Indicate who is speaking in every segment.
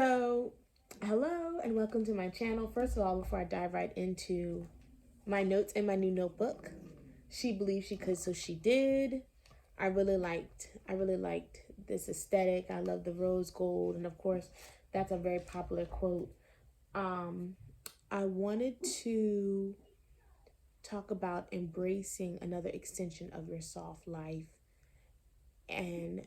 Speaker 1: So, hello and welcome to my channel. First of all, before I dive right into my notes in my new notebook, she believed she could, so she did. I really liked this aesthetic. I love the rose gold, and of course, that's a very popular quote. Um, I wanted to talk about embracing another extension of your soft life and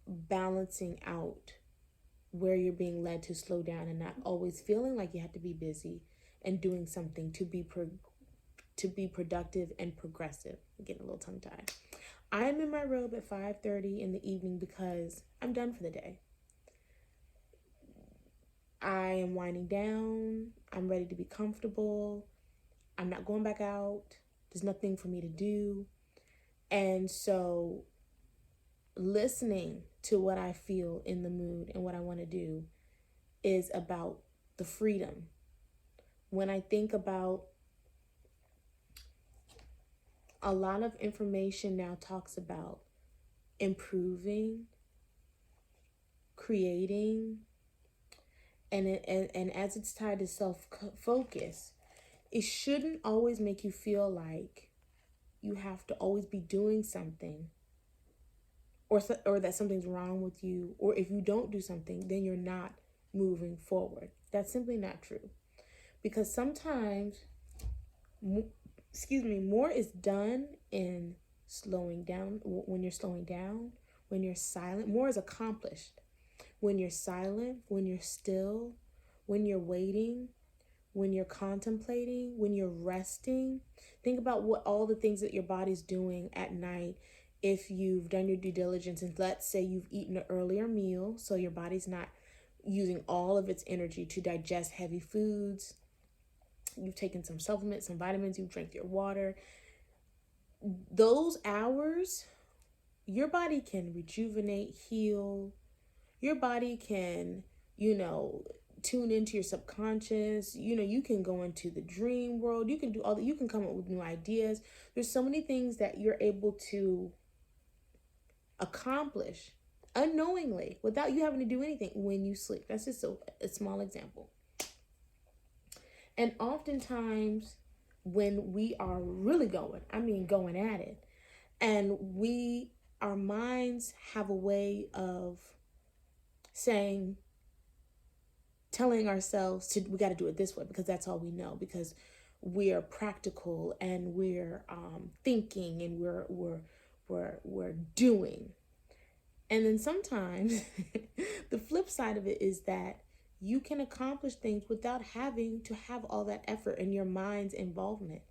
Speaker 1: balancing out where you're being led to slow down and not always feeling like you have to be busy and doing something to be productive and progressive. I'm getting a little tongue tied. I'm in my robe at 5:30 in the evening because I'm done for the day. I am winding down. I'm ready to be comfortable. I'm not going back out. There's nothing for me to do. And so listening to what I feel in the mood and what I want to do is about the freedom. When I think about a lot of information now talks about improving, creating, and as it's tied to self-focus, it shouldn't always make you feel like you have to always be doing something or that something's wrong with you, or if you don't do something, then you're not moving forward. That's simply not true. Because sometimes, more is done in slowing down. When you're slowing down, when you're silent, more is accomplished. When you're silent, when you're still, when you're waiting, when you're contemplating, when you're resting. Think about what all the things that your body's doing at night. If you've done your due diligence and let's say you've eaten an earlier meal, so your body's not using all of its energy to digest heavy foods. You've taken some supplements, some vitamins, you've drank your water. Those hours, your body can rejuvenate, heal. Your body can, tune into your subconscious. You can go into the dream world. You can do all that. You can come up with new ideas. There's so many things that you're able to accomplish unknowingly without you having to do anything when you sleep. That's just a small example. And oftentimes when we are really going at it, and our minds have a way of telling ourselves we got to do it this way because that's all we know, because we're practical and we're thinking and we're doing. And then sometimes the flip side of it is that you can accomplish things without having to have all that effort and your mind's involvement.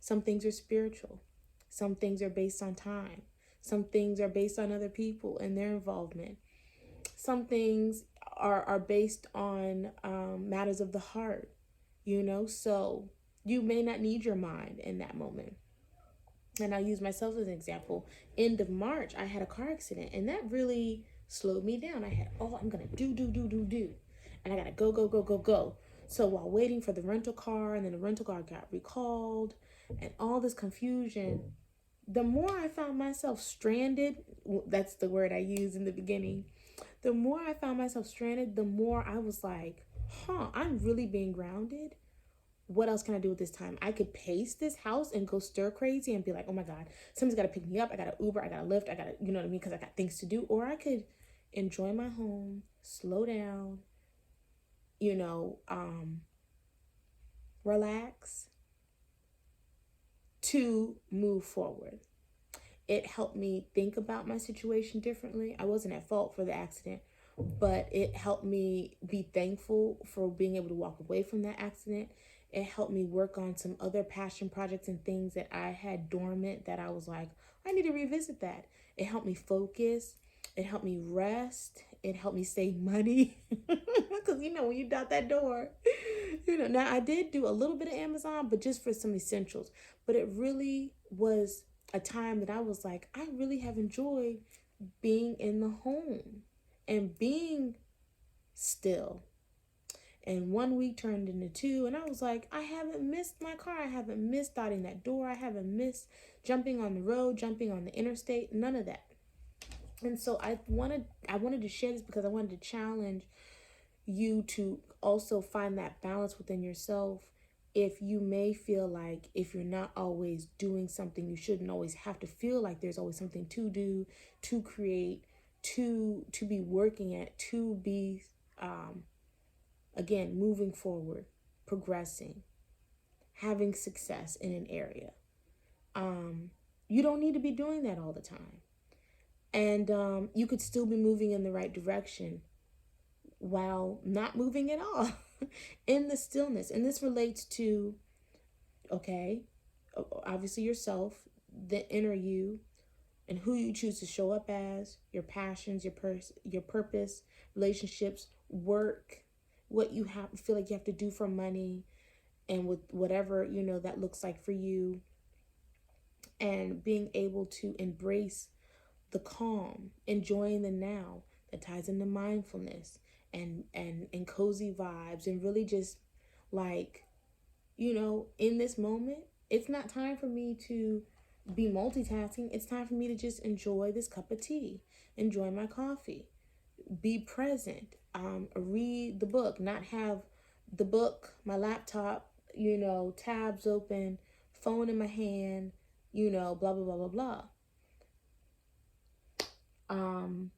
Speaker 1: Some things are spiritual. Some things are based on time. Some things are based on other people and their involvement. Some things are based on matters of the heart, so you may not need your mind in that moment. And I'll use myself as an example. End of March, I had a car accident, and that really slowed me down. I had, I'm going to do. And I got to go. So while waiting for the rental car, and then the rental car got recalled, and all this confusion, the more I found myself stranded, that's the word I used in the beginning, the more I found myself stranded, the more I was like, I'm really being grounded. What else can I do with this time? I could pace this house and go stir crazy and be like, oh my God, somebody's got to pick me up. I got to Uber, I got to Lyft, I got to, you know what I mean? Because I got things to do. Or I could enjoy my home, slow down, relax to move forward. It helped me think about my situation differently. I wasn't at fault for the accident, but it helped me be thankful for being able to walk away from that accident. It helped me work on some other passion projects and things that I had dormant that I was like, I need to revisit that. It helped me focus. It helped me rest. It helped me save money. Because, when you dot that door, now I did do a little bit of Amazon, but just for some essentials. But it really was a time that I was like, I really have enjoyed being in the home and being still. And 1 week turned into 2, and I was like, I haven't missed my car. I haven't missed dotting that door. I haven't missed jumping on the road, jumping on the interstate, none of that. And so I wanted to share this because I wanted to challenge you to also find that balance within yourself. If you may feel like if you're not always doing something, you shouldn't always have to feel like there's always something to do, to create, to be working at, to be um again moving forward, progressing, having success in an area. Um you don't need to be doing that all the time. And you could still be moving in the right direction while not moving at all in the stillness. And this relates to, okay, obviously yourself, the inner you, and who you choose to show up as, your passions, your purpose, relationships, work, what you have feel like you have to do for money, and with whatever that looks like for you, and being able to embrace the calm, enjoying the now that ties into mindfulness and cozy vibes, and really just like, in this moment, it's not time for me to be multitasking. It's time for me to just enjoy this cup of tea, enjoy my coffee, be present, read the book, not have the book, my laptop, tabs open, phone in my hand, blah, blah, blah, blah, blah. Um,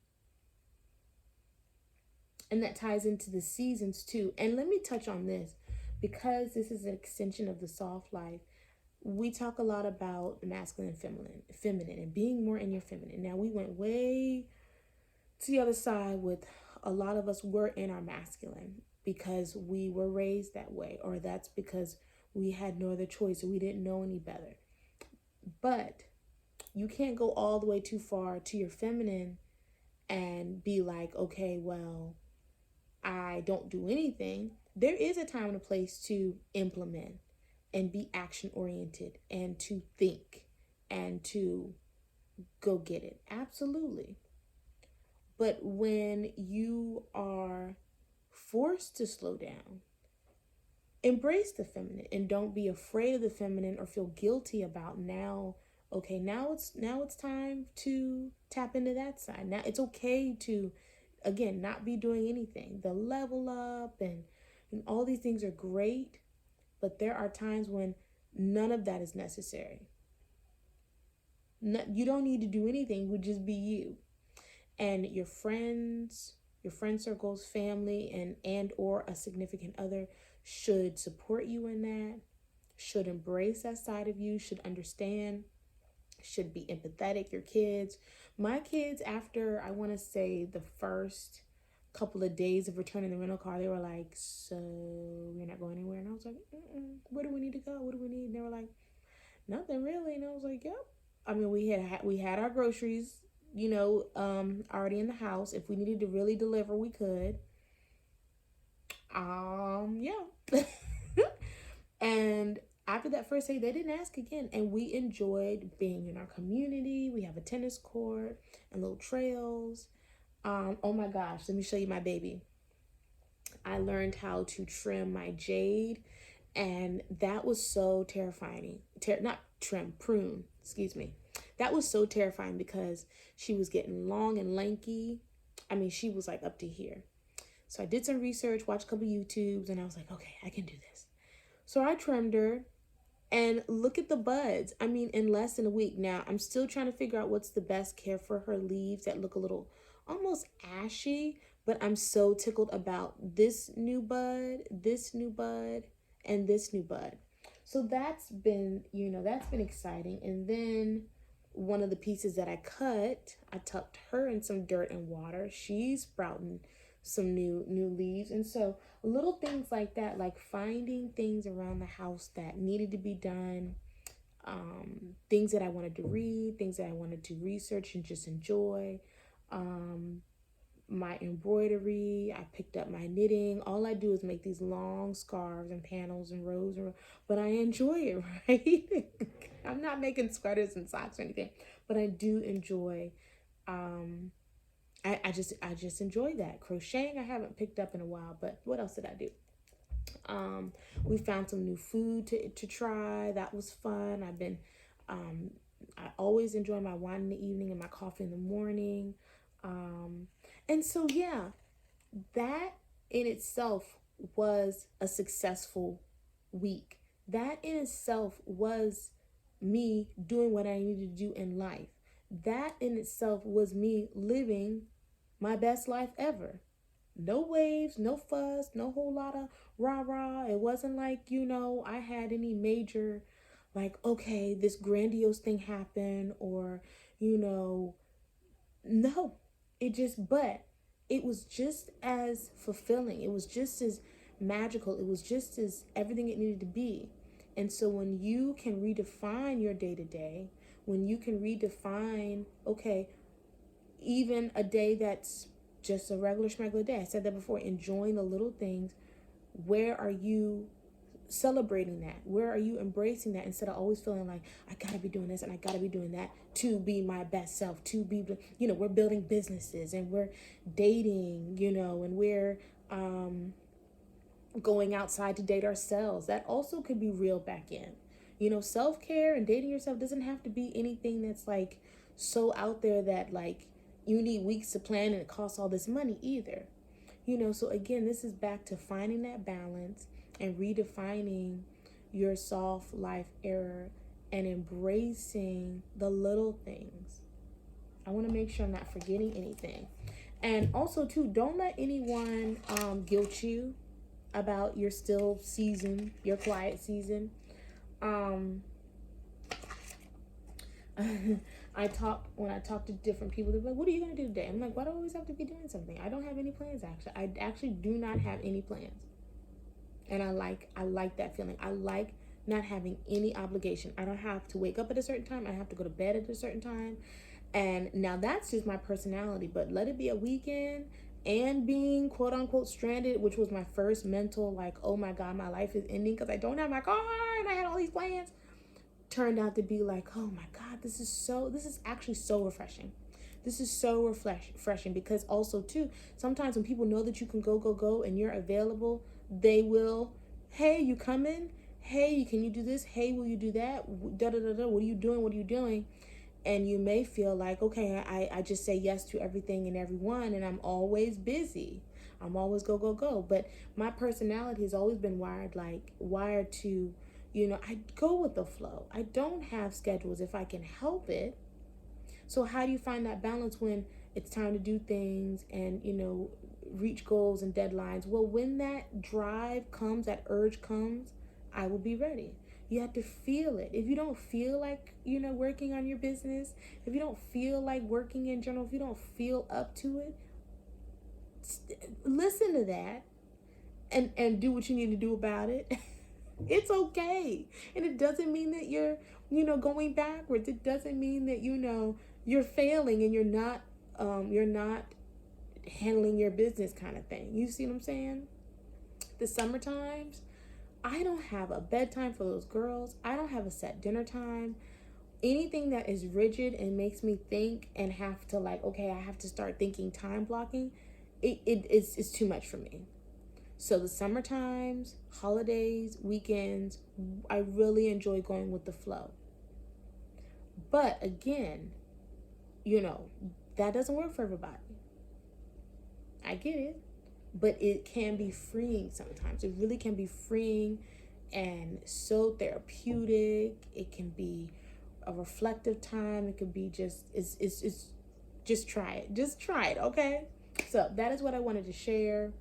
Speaker 1: and that ties into the seasons too. And let me touch on this because this is an extension of the soft life. We talk a lot about masculine and feminine, and being more in your feminine. Now we went way to the other side with a lot of us were in our masculine because we were raised that way, or that's because we had no other choice or we didn't know any better. But you can't go all the way too far to your feminine and be like, okay, well, I don't do anything. There is a time and a place to implement and be action oriented and to think and to go get it. Absolutely. But when you are forced to slow down, embrace the feminine and don't be afraid of the feminine or feel guilty about now. Okay, now it's time to tap into that side. Now it's okay to again not be doing anything. The level up and all these things are great, but there are times when none of that is necessary. You don't need to do anything, would just be you. And your friends, your friend circles, family, and or a significant other should support you in that, should embrace that side of you, should understand, should be empathetic. Your kids, my kids, after I want to say the first couple of days of returning the rental car, they were like, so you're not going anywhere? And I was like, where do we need to go? What do we need? And they were like, nothing really. And I was like, yep. I mean, we had our groceries, already in the house. If we needed to really deliver, we could. Yeah. And after that first day, they didn't ask again. And we enjoyed being in our community. We have a tennis court and little trails. Oh my gosh, let me show you my baby. I learned how to trim my jade, and that was so terrifying. Not trim, prune, excuse me. That was so terrifying because she was getting long and lanky. I mean, she was like up to here. So I did some research, watched a couple YouTubes, and I was like, okay, I can do this. So I trimmed her, and look at the buds. I mean, in less than a week. Now, I'm still trying to figure out what's the best care for her leaves that look a little almost ashy, but I'm so tickled about this new bud, and this new bud. So that's been exciting. And then one of the pieces that I cut, I tucked her in some dirt and water. She's sprouting some new leaves. And so little things like that, like finding things around the house that needed to be done, things that I wanted to read, things that I wanted to research and just enjoy, my embroidery. I picked up my knitting. All I do is make these long scarves and panels and rows, but I enjoy it, right? I'm not making sweaters and socks or anything, but I do enjoy I just enjoy that. Crocheting I haven't picked up in a while, but what else did I do? We found some new food to try. That was fun. I always enjoy my wine in the evening and my coffee in the morning. And so, yeah, that in itself was a successful week. That in itself was me doing what I needed to do in life. That in itself was me living my best life ever. No waves, no fuss, no whole lot of rah rah. It wasn't like, I had any major, like, okay, this grandiose thing happened, or, you know, no. But it was just as fulfilling. It was just as magical. It was just as everything it needed to be. And so when you can redefine your day to day, when you can redefine, okay, even a day that's just a regular day. I said that before, enjoying the little things. Where are you celebrating that? Where are you embracing that, instead of always feeling like I gotta be doing this and I gotta be doing that to be my best self, to be, we're building businesses and we're dating, and we're going outside to date ourselves. That also could be reeled back in. Self-care and dating yourself doesn't have to be anything that's like so out there that like you need weeks to plan and it costs all this money either. So again, this is back to finding that balance and redefining your soft life era and embracing the little things. I want to make sure I'm not forgetting anything. And also, too, don't let anyone guilt you about your still season, your quiet season. Um, when I talk to different people, they're like, "What are you gonna do today?" I'm like, "Why do I always have to be doing something? I don't have any plans. I actually do not have any plans." And I like that feeling. I like not having any obligation. I don't have to wake up at a certain time. I have to go to bed at a certain time. And now that's just my personality. But let it be a weekend and being quote unquote stranded, which was my first mental like, oh my God, my life is ending because I don't have my car and I had all these plans, turned out to be like, oh my God, this is actually so refreshing. This is so refreshing, because also too, sometimes when people know that you can go and you're available, they will, hey, you coming? Hey, can you do this? Hey, will you do that? Da da da da. What are you doing? What are you doing? And you may feel like, okay, I just say yes to everything and everyone, and I'm always busy. I'm always go. But my personality has always been wired to, I go with the flow. I don't have schedules if I can help it. So how do you find that balance when it's time to do things and, reach goals and deadlines? Well, when that drive comes, that urge comes, I will be ready. You have to feel it. If you don't feel like, working on your business, if you don't feel like working in general, if you don't feel up to it, listen to that and do what you need to do about it. It's okay. And it doesn't mean that you're, going backwards. It doesn't mean that, you're failing and you're not handling your business kind of thing. You see what I'm saying? The summer times, I don't have a bedtime for those girls. I don't have a set dinner time. Anything that is rigid and makes me think and have to like, okay, I have to start thinking time blocking, it's too much for me. So the summer times, holidays, weekends, I really enjoy going with the flow. But again, that doesn't work for everybody. I get it. But it can be freeing sometimes. It really can be freeing and so therapeutic. It can be a reflective time. It could be it's just try it. Just try it, okay? So that is what I wanted to share.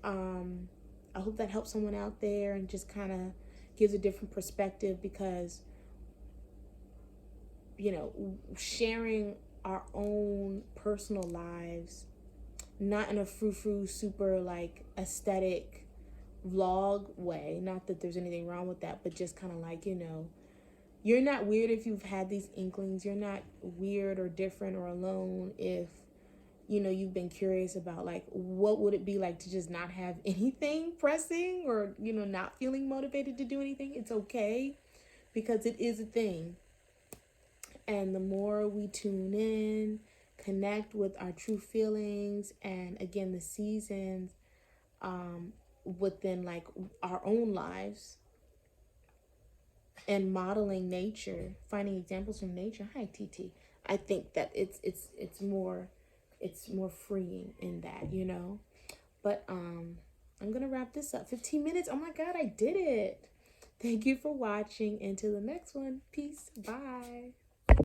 Speaker 1: I hope that helps someone out there and just kind of gives a different perspective, because sharing our own personal lives, not in a frou-frou super like aesthetic vlog way, not that there's anything wrong with that, but just kind of like, you're not weird if you've had these inklings. You're not weird or different or alone if you've been curious about like what would it be like to just not have anything pressing, or not feeling motivated to do anything. It's okay, because it is a thing. And the more we tune in, connect with our true feelings, and again, the seasons within like our own lives, and modeling nature, finding examples from nature. Hi, TT. I think that it's more it's more freeing in that, you know. But I'm gonna wrap this up. 15 minutes. Oh my God, I did it. Thank you for watching. Until the next one. Peace. Bye.